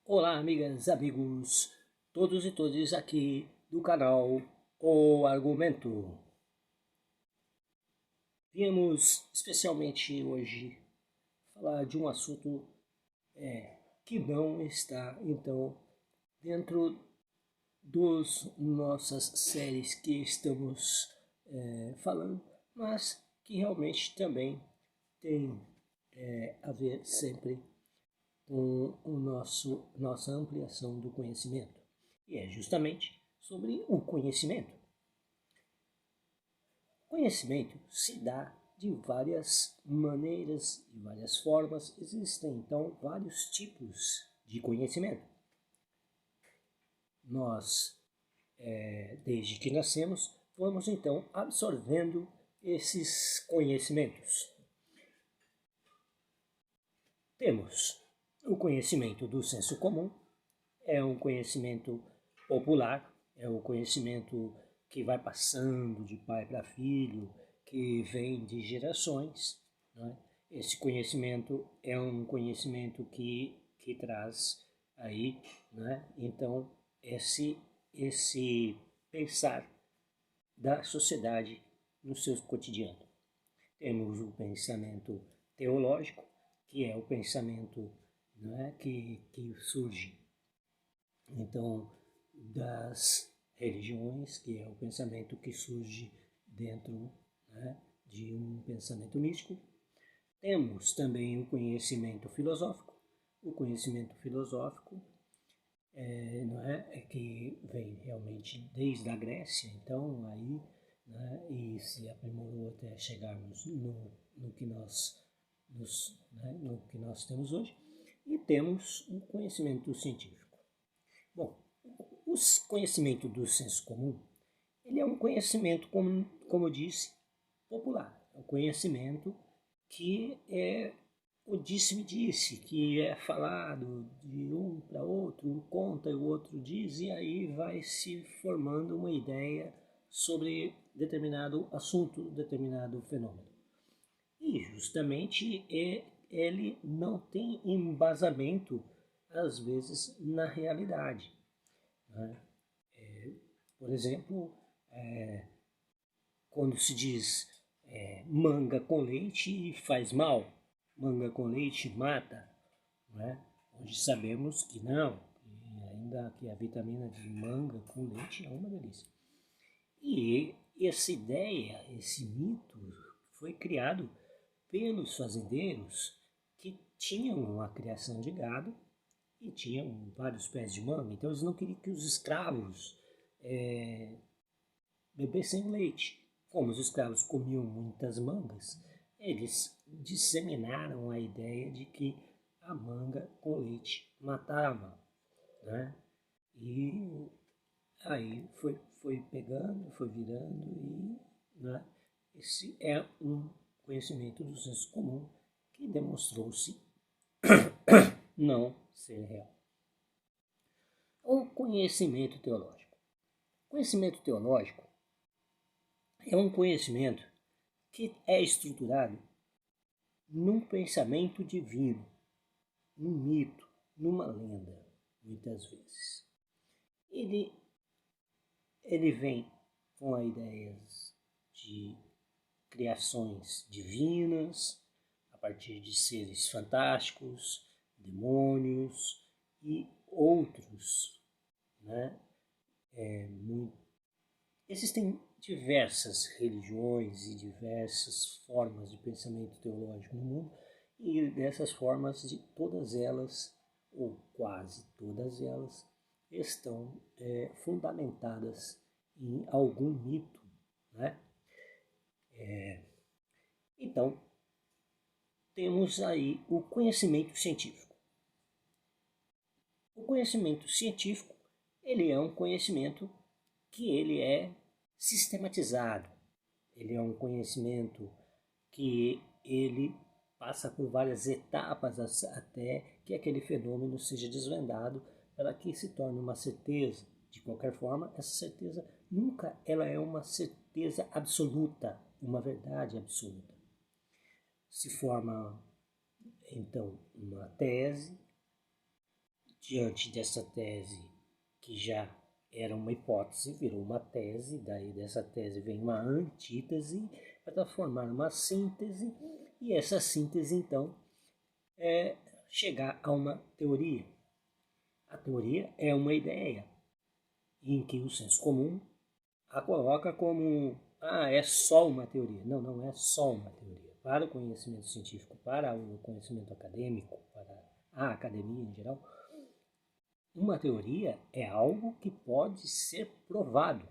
Olá, amigas, amigos, todos e todas aqui do canal O Argumento. Viemos especialmente hoje falar de um assunto que não está, então, dentro das nossas séries que estamos falando, mas que realmente também tem a ver sempre com nossa ampliação do conhecimento. E é justamente sobre o conhecimento. Conhecimento se dá de várias maneiras, de várias formas. Existem, então, vários tipos de conhecimento. Nós, desde que nascemos, vamos, então, absorvendo esses conhecimentos. Temos o conhecimento do senso comum, é um conhecimento popular, é o conhecimento que vai passando de pai para filho, que vem de gerações. Né? Esse conhecimento é um conhecimento que traz aí, né? Então, esse pensar da sociedade no seu cotidiano. Temos o pensamento teológico, que é o pensamento, né, que surge então das religiões, que é o pensamento que surge dentro, né, de um pensamento místico. Temos também o conhecimento filosófico. O conhecimento filosófico é que vem realmente desde a Grécia, então aí, né, e se aprimorou até chegarmos no que no que nós temos hoje. E temos o conhecimento científico. Bom, o conhecimento do senso comum, ele é um conhecimento, como eu disse, popular. É um conhecimento que é o disse-me-disse, que é falado de um para outro, um conta e o outro diz, e aí vai se formando uma ideia sobre determinado assunto, determinado fenômeno. E justamente ele não tem embasamento, às vezes, na realidade. Né? Por exemplo, quando se diz manga com leite faz mal, manga com leite mata, né? Hoje sabemos que não, ainda que a vitamina de manga com leite é uma delícia. E essa ideia, esse mito, foi criado pelos fazendeiros que tinham a criação de gado e tinham vários pés de manga, então eles não queriam que os escravos bebessem leite. Como os escravos comiam muitas mangas, eles disseminaram a ideia de que a manga com leite matava, né? E aí foi pegando, foi virando e, né, esse é um conhecimento do senso comum que demonstrou-se não ser real. O conhecimento teológico. Conhecimento teológico é um conhecimento que é estruturado num pensamento divino, num mito, numa lenda, muitas vezes. Ele vem com ideias de criações divinas, a partir de seres fantásticos, demônios e outros, né? Existem diversas religiões e diversas formas de pensamento teológico no mundo, e dessas formas, de todas elas, ou quase todas elas, estão fundamentadas em algum mito. Né? Então, temos aí o conhecimento científico. O conhecimento científico, ele é um conhecimento que ele é sistematizado. Ele é um conhecimento que ele passa por várias etapas até que aquele fenômeno seja desvendado para que se torne uma certeza. De qualquer forma, essa certeza nunca ela é uma certeza absoluta, uma verdade absoluta. Se forma, então, uma tese diante dessa tese que já era uma hipótese, virou uma tese, daí dessa tese vem uma antítese para formar uma síntese, e essa síntese então é chegar a uma teoria. A teoria é uma ideia em que o senso comum a coloca como é só uma teoria. Não, não é só uma teoria. Para o conhecimento científico, para o conhecimento acadêmico, para a academia em geral, uma teoria é algo que pode ser provado,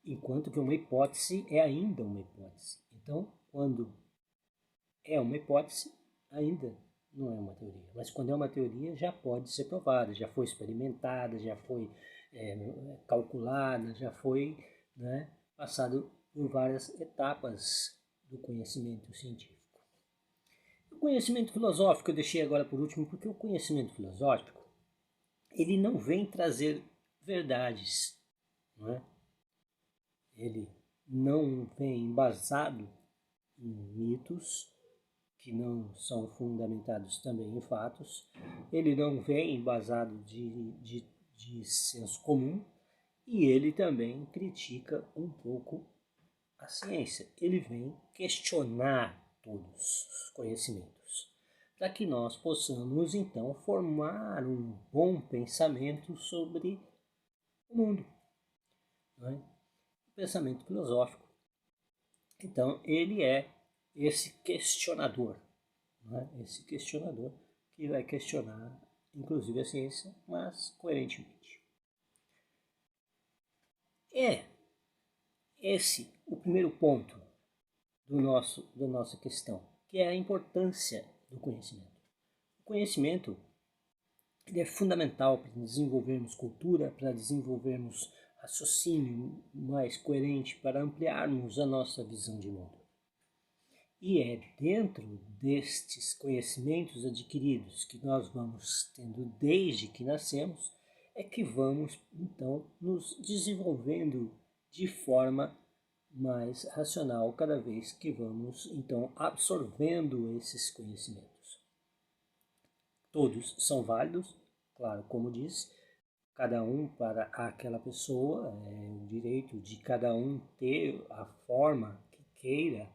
enquanto que uma hipótese é ainda uma hipótese. Então, quando é uma hipótese, ainda não é uma teoria. Mas quando é uma teoria, já pode ser provada, já foi experimentada, já foi calculada, já foi passado por várias etapas do conhecimento científico. O conhecimento filosófico eu deixei agora por último, porque o conhecimento filosófico ele não vem trazer verdades, não é? Ele não vem embasado em mitos que não são fundamentados também em fatos, ele não vem embasado de senso comum, e ele também critica um pouco a ciência. Ele vem questionar todos os conhecimentos, para que nós possamos então formar um bom pensamento sobre o mundo. Não é? O pensamento filosófico, então, ele é esse questionador, não é? Esse questionador que vai questionar, inclusive, a ciência, mas coerentemente. É esse o primeiro ponto da nossa questão, que é a importância do conhecimento. O conhecimento ele é fundamental para desenvolvermos cultura, para desenvolvermos raciocínio mais coerente, para ampliarmos a nossa visão de mundo. E é dentro destes conhecimentos adquiridos que nós vamos tendo desde que nascemos, é que vamos então nos desenvolvendo de forma mais racional cada vez que vamos então absorvendo esses conhecimentos. Todos são válidos, claro, como disse, cada um para aquela pessoa, é o direito de cada um ter a forma que queira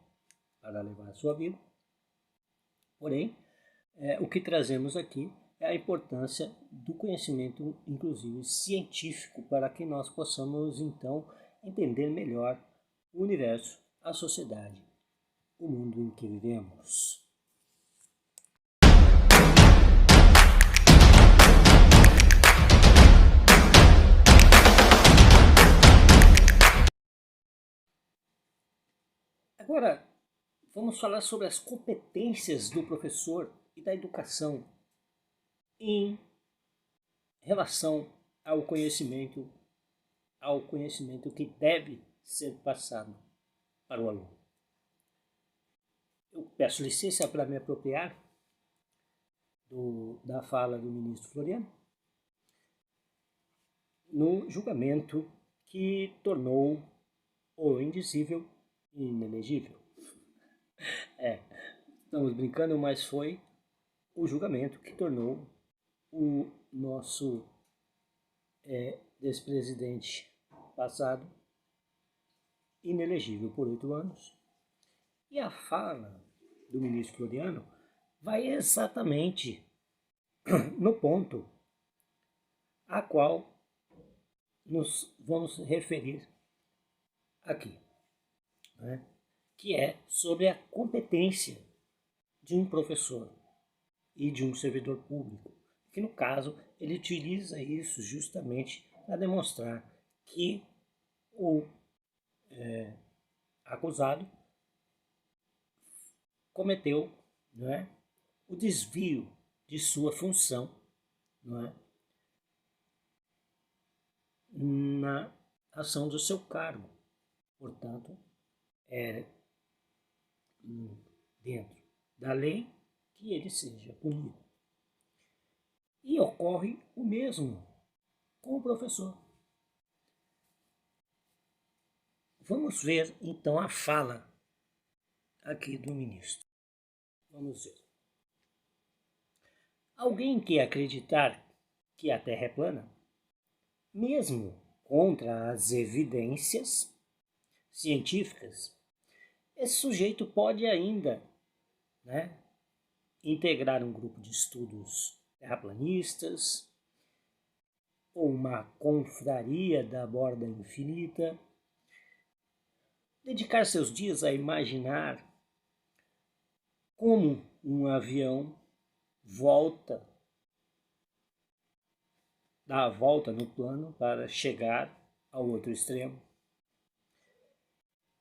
para levar a sua vida. Porém, o que trazemos aqui é a importância do conhecimento, inclusive científico, para que nós possamos então entender melhor o universo, a sociedade, o mundo em que vivemos. Agora, vamos falar sobre as competências do professor e da educação em relação ao conhecimento que deve ser passado para o aluno. Eu peço licença para me apropriar da fala do ministro Floriano no julgamento que tornou o indizível inelegível. Estamos brincando, mas foi o julgamento que tornou o nosso ex-presidente passado inelegível por 8 anos. E a fala do ministro Floriano vai exatamente no ponto a qual nos vamos referir aqui, né? Que é sobre a competência de um professor e de um servidor público, que no caso ele utiliza isso justamente para demonstrar que o acusado cometeu, não é, o desvio de sua função, não é, na ação do seu cargo. Portanto, é dentro da lei que ele seja punido. E ocorre o mesmo com o professor. Vamos ver então a fala aqui do ministro. Vamos ver. Alguém que acreditar que a Terra é plana, mesmo contra as evidências científicas, esse sujeito pode ainda, né, integrar um grupo de estudos terraplanistas ou uma confraria da borda infinita, dedicar seus dias a imaginar como um avião dá a volta no plano para chegar ao outro extremo.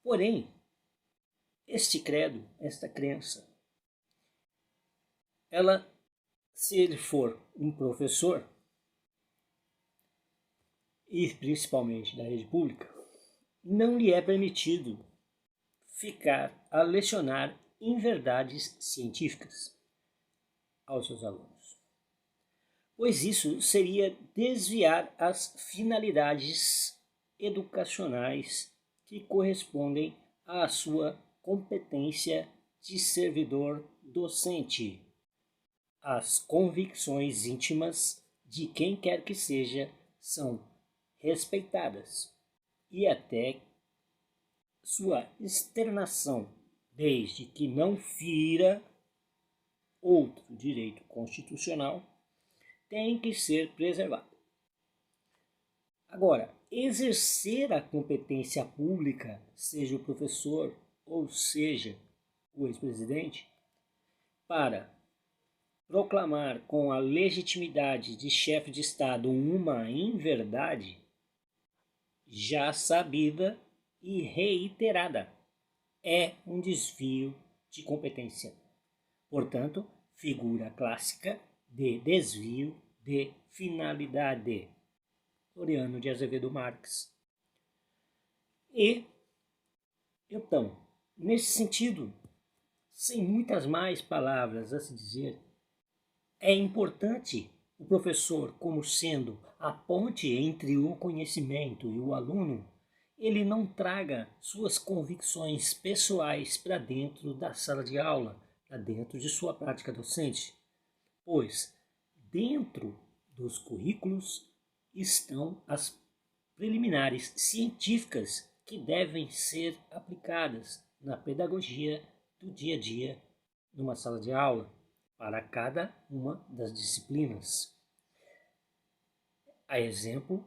Porém, este credo, esta crença, ela, se ele for um professor, e principalmente da rede pública, não lhe é permitido ficar a lecionar inverdades científicas aos seus alunos, pois isso seria desviar as finalidades educacionais que correspondem à sua competência de servidor docente. As convicções íntimas de quem quer que seja são respeitadas e até sua externação, desde que não fira outro direito constitucional, tem que ser preservada. Agora, exercer a competência pública, seja o professor ou seja o ex-presidente, para proclamar com a legitimidade de chefe de Estado uma inverdade já sabida e reiterada, é um desvio de competência. Portanto, figura clássica de desvio de finalidade. Floriano de Azevedo Marques. E, então, nesse sentido, sem muitas mais palavras a se dizer, é importante o professor, como sendo a ponte entre o conhecimento e o aluno, ele não traga suas convicções pessoais para dentro da sala de aula, para dentro de sua prática docente, pois dentro dos currículos estão as preliminares científicas que devem ser aplicadas na pedagogia do dia a dia numa sala de aula, para cada uma das disciplinas. A exemplo,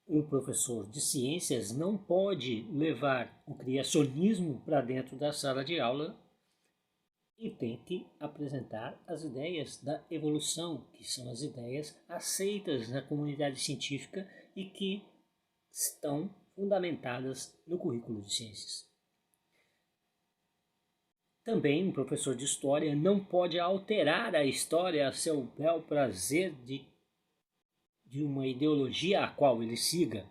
um professor de ciências não pode levar o criacionismo para dentro da sala de aula e tem que apresentar as ideias da evolução, que são as ideias aceitas na comunidade científica e que estão fundamentadas no currículo de ciências. Também um professor de história não pode alterar a história a seu bel prazer de uma ideologia a qual ele siga.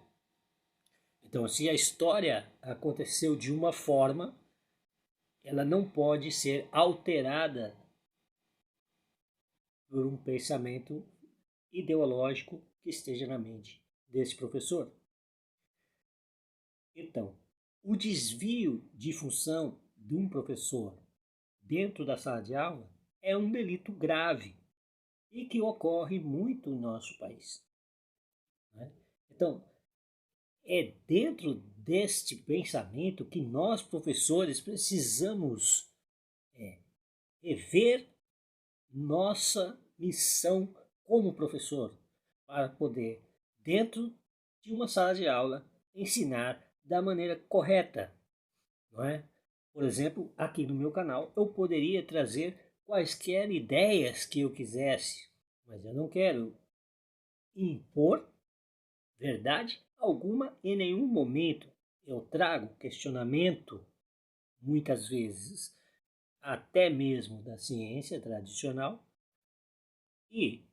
Então, se a história aconteceu de uma forma, ela não pode ser alterada por um pensamento ideológico que esteja na mente desse professor. Então, o desvio de função de um professor dentro da sala de aula é um delito grave e que ocorre muito no nosso país. Então, é dentro deste pensamento que nós, professores, precisamos rever nossa missão como professor, para poder, dentro de uma sala de aula, ensinar da maneira correta, não é? Por exemplo, aqui no meu canal eu poderia trazer quaisquer ideias que eu quisesse, mas eu não quero impor verdade alguma em nenhum momento. Eu trago questionamento, muitas vezes até mesmo da ciência tradicional, e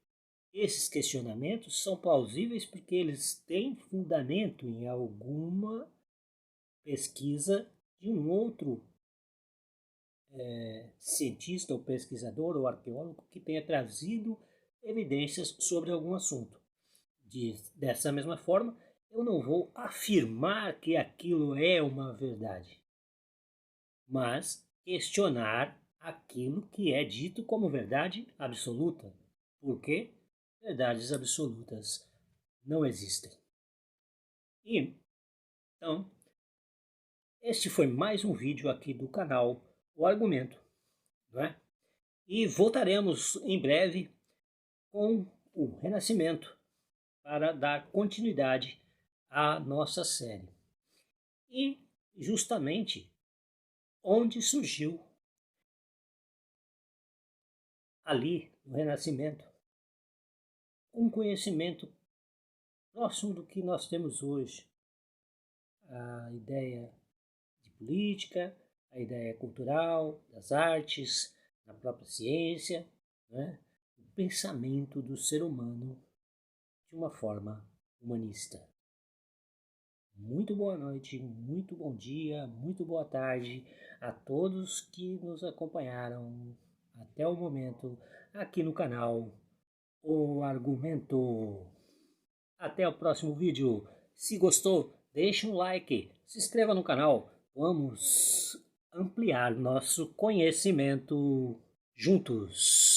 esses questionamentos são plausíveis porque eles têm fundamento em alguma pesquisa de um outro cientista ou pesquisador ou arqueólogo que tenha trazido evidências sobre algum assunto. Dessa mesma forma, eu não vou afirmar que aquilo é uma verdade, mas questionar aquilo que é dito como verdade absoluta, porque verdades absolutas não existem. E, então, este foi mais um vídeo aqui do canal O Argumento, não é? E voltaremos em breve com o Renascimento para dar continuidade à nossa série. E justamente onde surgiu ali no Renascimento um conhecimento próximo do que nós temos hoje, a ideia de política, a ideia cultural, das artes, da própria ciência, né? O pensamento do ser humano de uma forma humanista. Muito boa noite, muito bom dia, muito boa tarde a todos que nos acompanharam até o momento aqui no canal O Argumento. Até o próximo vídeo. Se gostou, deixe um like, se inscreva no canal. Vamos ampliar nosso conhecimento juntos.